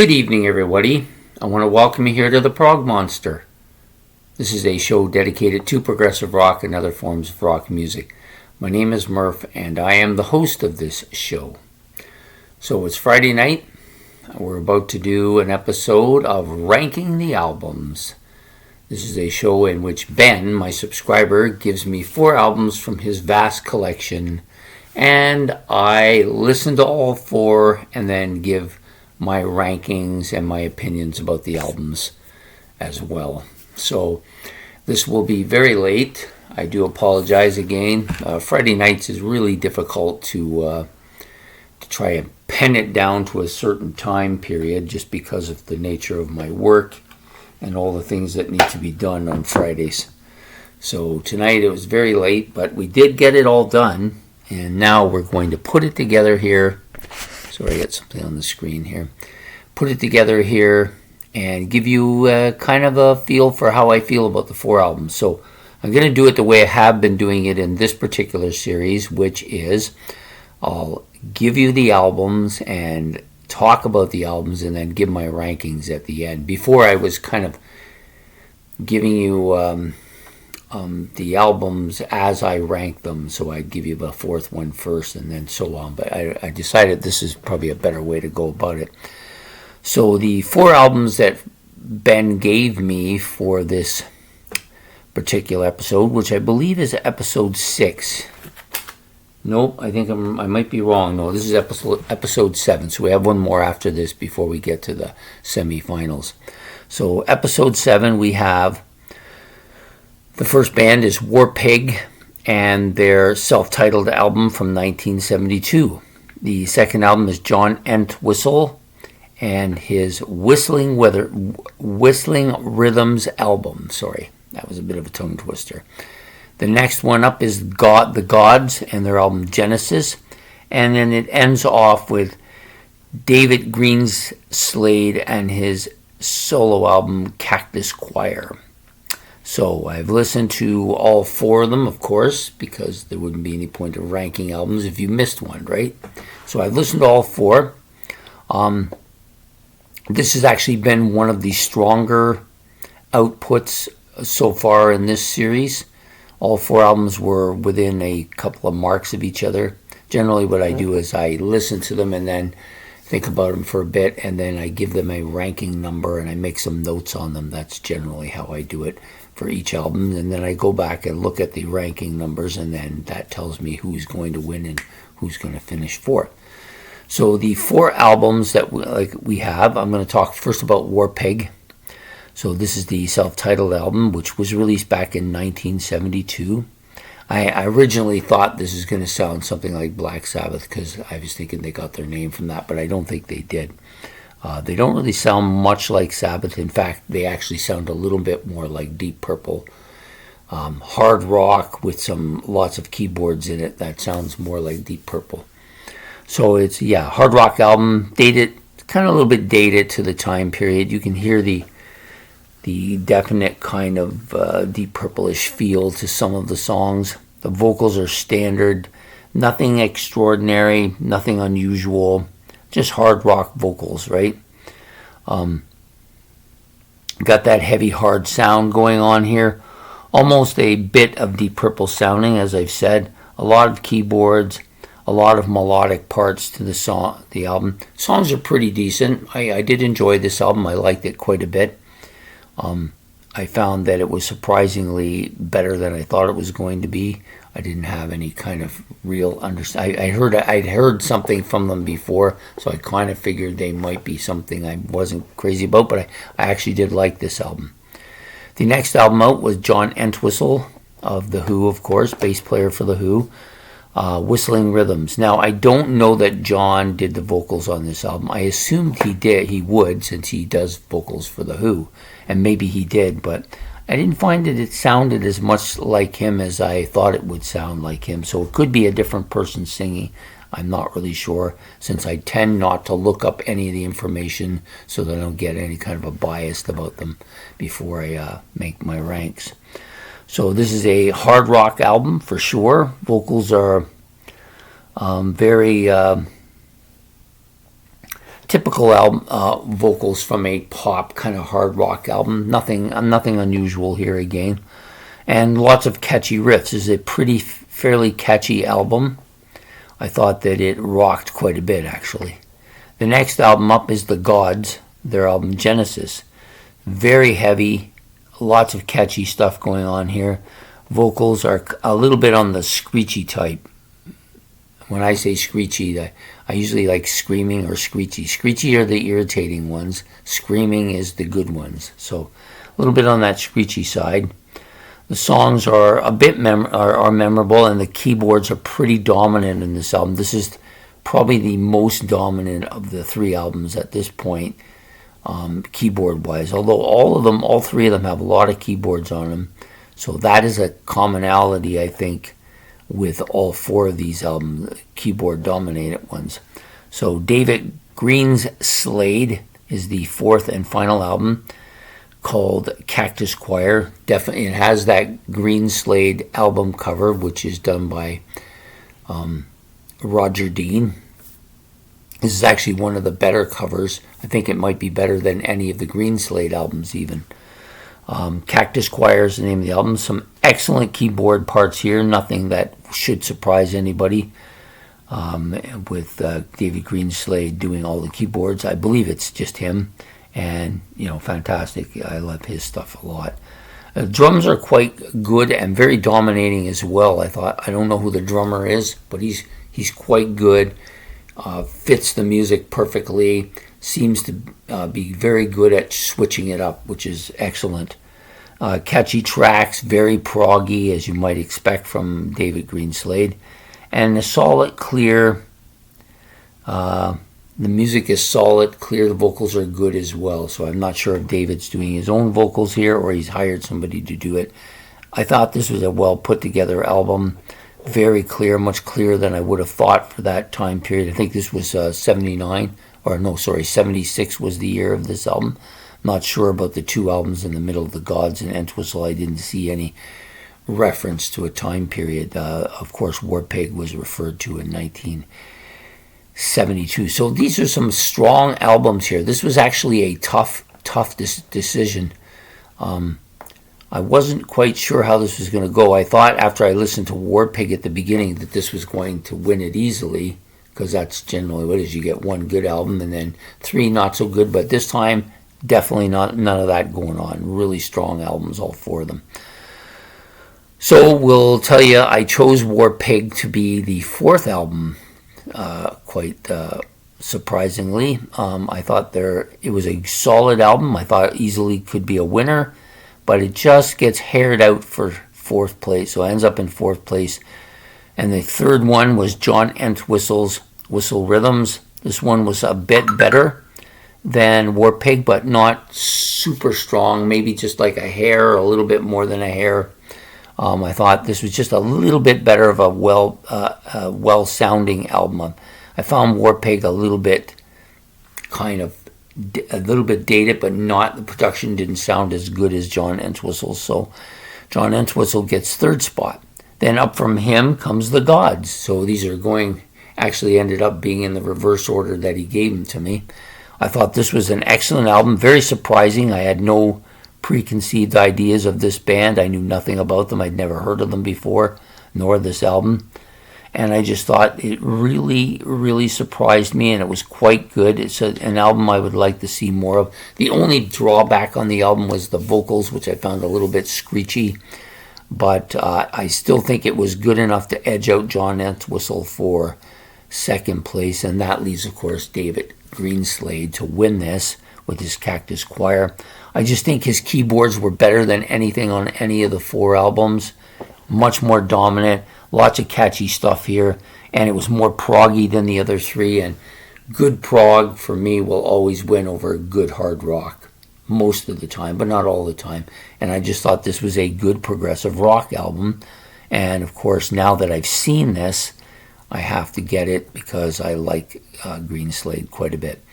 Good evening, everybody. I want to welcome you here to the Prog Monster. This is a show dedicated to progressive rock and other forms of rock music. My name is Murph, and I am the host of this show. So it's Friday night. We're about to do an episode of Ranking the Albums. This is a show in which Ben, my subscriber, gives me 4 albums from his vast collection, and I listen to all 4 and then give my rankings and my opinions about the albums as well. So this will be very late. I do apologize again. Friday nights is really difficult to try and pen it down to a certain time period just because of the nature of my work and all the things that need to be done on Fridays. So tonight it was very late, but we did get it all done, and now we're going to put it together here. Sorry, I got something on the screen here. Put it together here and give you kind of a feel for how I feel about the 4 albums. So I'm going to do it the way I have been doing it in this particular series, which is I'll give you the albums and talk about the albums and then give my rankings at the end. Before I was kind of giving you the albums as I rank them, so I'd give you the 4th one first and then so on, but I decided this is probably a better way to go about it. So the 4 albums that Ben gave me for this particular episode, which I believe is episode 6. Nope, I think I might be wrong. No, this is episode 7, so we have one more after this before we get to the semifinals. So episode 7, we have the first band is Warpig and their self-titled album from 1972. The second album is John Entwistle and his Whistling Rhythms album. Sorry, that was a bit of a tongue twister. The next one up is the Gods and their album Genesis. And then it ends off with David Greenslade and his solo album Cactus Choir. So I've listened to all 4 of them, of course, because there wouldn't be any point of ranking albums if you missed one, right? So I've listened to all 4. This has actually been one of the stronger outputs so far in this series. All 4 albums were within a couple of marks of each other. Generally what I do is I listen to them and then think about them for a bit, and then I give them a ranking number and I make some notes on them. That's generally how I do it for each album, and then I go back and look at the ranking numbers, and then that tells me who's going to win and who's going to finish 4th. So the 4 albums that we have, I'm going to talk first about Warpig. So this is the self-titled album, which was released back in 1972. I originally thought this is going to sound something like Black Sabbath because I was thinking they got their name from that, but I don't think they did. They don't really sound much like Sabbath. In fact, they actually sound a little bit more like Deep Purple. Hard rock with lots of keyboards in it. That sounds more like Deep Purple. So it's, hard rock album, dated, kind of a little bit dated to the time period. You can hear the definite kind of Deep Purple-ish feel to some of the songs. The vocals are standard, nothing extraordinary, nothing unusual. Just hard rock vocals, right? Got that heavy, hard sound going on here. Almost a bit of Deep Purple sounding, as I've said. A lot of keyboards, a lot of melodic parts to the album. Songs are pretty decent. I did enjoy this album. I liked it quite a bit. I found that it was surprisingly better than I thought it was going to be. I didn't have any kind of real understanding. I'd heard something from them before, so I kind of figured they might be something I wasn't crazy about, but I actually did like this album. The next album out was John Entwistle of The Who, of course, bass player for The Who. Whistling Rhythms. Now, I don't know that John did the vocals on this album. I assumed he would, since he does vocals for The Who, and maybe he did, but I didn't find that it sounded as much like him as I thought it would sound like him, so it could be a different person singing. I'm not really sure, since I tend not to look up any of the information so that I don't get any kind of a bias about them before I make my ranks. So this is a hard rock album for sure. Vocals are very typical album vocals from a pop kind of hard rock album. Nothing unusual here again, and lots of catchy riffs. This is a fairly catchy album. I thought that it rocked quite a bit, actually. The next album up is the Gods, their album Genesis. Very heavy, lots of catchy stuff going on here. Vocals are a little bit on the screechy type. When I say screechy, I usually like screaming or screechy. Screechy are the irritating ones. Screaming is the good ones. So a little bit on that screechy side. The songs are a bit memorable, and the keyboards are pretty dominant in this album. This is probably the most dominant of the three albums at this point, keyboard-wise. Although all three of them have a lot of keyboards on them. So that is a commonality, I think, with all four of these albums, keyboard-dominated ones. So David Greenslade is the fourth and final album, called Cactus Choir. Definitely, it has that Greenslade album cover, which is done by Roger Dean. This is actually one of the better covers. I think it might be better than any of the Greenslade albums even. Cactus Choir is the name of the album. Some excellent keyboard parts here. Nothing that should surprise anybody. With David Greenslade doing all the keyboards. I believe it's just him. And, fantastic. I love his stuff a lot. Drums are quite good and very dominating as well. I don't know who the drummer is, but he's quite good. Fits the music perfectly. Seems to be very good at switching it up, which is excellent. Catchy tracks, very proggy, as you might expect from David Greenslade. And a solid, clear... the music is solid, clear, the vocals are good as well. So I'm not sure if David's doing his own vocals here or he's hired somebody to do it. I thought this was a well put together album. Very clear, much clearer than I would have thought for that time period. I think this was 76 was the year of this album. I'm not sure about the two albums in the middle of the Gods and Entwistle. I didn't see any reference to a time period. Of course, Warpig was referred to in 1972. So these are some strong albums here. This was actually a tough decision. I wasn't quite sure how this was going to go. I thought after I listened to Warpig at the beginning that this was going to win it easily, because that's generally what it is. You get one good album and then three not so good, but this time definitely none of that going on. Really strong albums, all four of them. So we'll tell you, I chose Warpig to be the fourth album. Quite surprisingly. I thought it was a solid album. I thought it easily could be a winner, but it just gets haired out for fourth place, so it ends up in fourth place. And the third one was John Entwistle's Whistle Rhythms. This one was a bit better than Warpig, but not super strong, maybe just like a hair, or a little bit more than a hair. I thought this was just a little bit better of a well-sounding album. I found Warpig a little bit dated, but the production didn't sound as good as John Entwistle's. So John Entwistle gets third spot. Then up from him comes the Gods. So these are actually ended up being in the reverse order that he gave them to me. I thought this was an excellent album, very surprising. I had no preconceived ideas of this band. I knew nothing about them. I'd never heard of them before, nor this album. And I just thought it really, really surprised me, and it was quite good. It's an album I would like to see more of. The only drawback on the album was the vocals, which I found a little bit screechy. But I still think it was good enough to edge out John Entwistle for second place. And that leaves, of course, David Greenslade to win this with his Cactus Choir. I just think his keyboards were better than anything on any of the four albums. Much more dominant. Lots of catchy stuff here. And it was more proggy than the other three. And good prog, for me, will always win over good hard rock. Most of the time, but not all the time. And I just thought this was a good progressive rock album. And, of course, now that I've seen this, I have to get it because I like Greenslade quite a bit.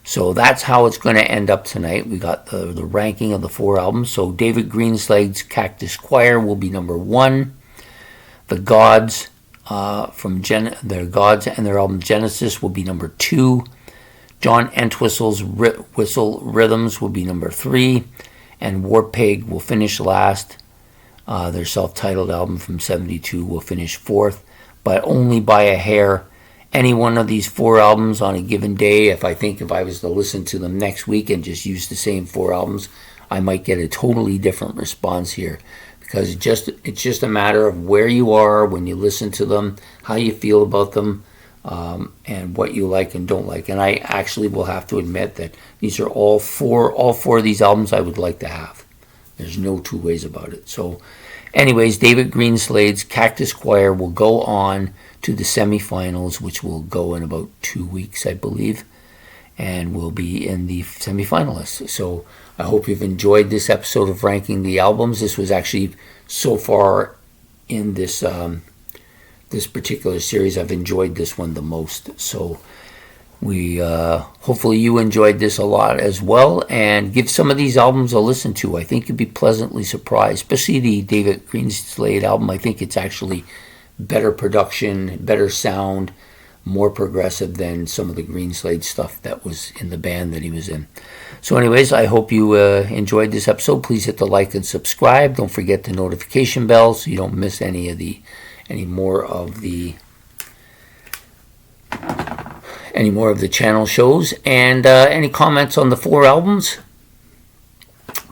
So that's how it's going to end up tonight. We got the ranking of the four albums. So David Greenslade's Cactus Choir will be number 1. The Gods their Gods and their album Genesis will be number 2. John Entwistle's Whistle Rhythms will be number 3, and Warpig will finish last. Their self-titled album from '72 will finish 4th, but only by a hair. Any one of these 4 albums on a given day, if I was to listen to them next week and just use the same 4 albums, I might get a totally different response here, because it's just a matter of where you are when you listen to them, how you feel about them, and what you like and don't like. And I actually will have to admit that these are all four of these albums I would like to have. There's no two ways about it. So anyways, David Greenslade's Cactus Choir will go on to the semifinals, which will go in about 2 weeks, I believe, and will be in the semifinalists. So I hope you've enjoyed this episode of Ranking the Albums. This was actually, so far in this this particular series, I've enjoyed this one the most. So we hopefully you enjoyed this a lot as well, and give some of these albums a listen to. I think you'll be pleasantly surprised, especially the David Greenslade album. I think it's actually better production, better sound, more progressive than some of the Greenslade stuff that was in the band that he was in. So anyways, I hope you enjoyed this episode. Please hit the like and subscribe. Don't forget the notification bell so you don't miss any more of the channel shows. And any comments on the 4 albums,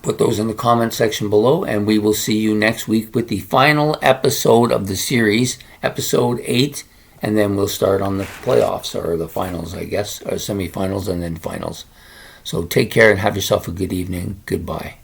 put those in the comment section below, and we will see you next week with the final episode of the series, episode 8, and then we'll start on the playoffs, or the finals, I guess, or semifinals and then finals. So take care and have yourself a good evening. Goodbye.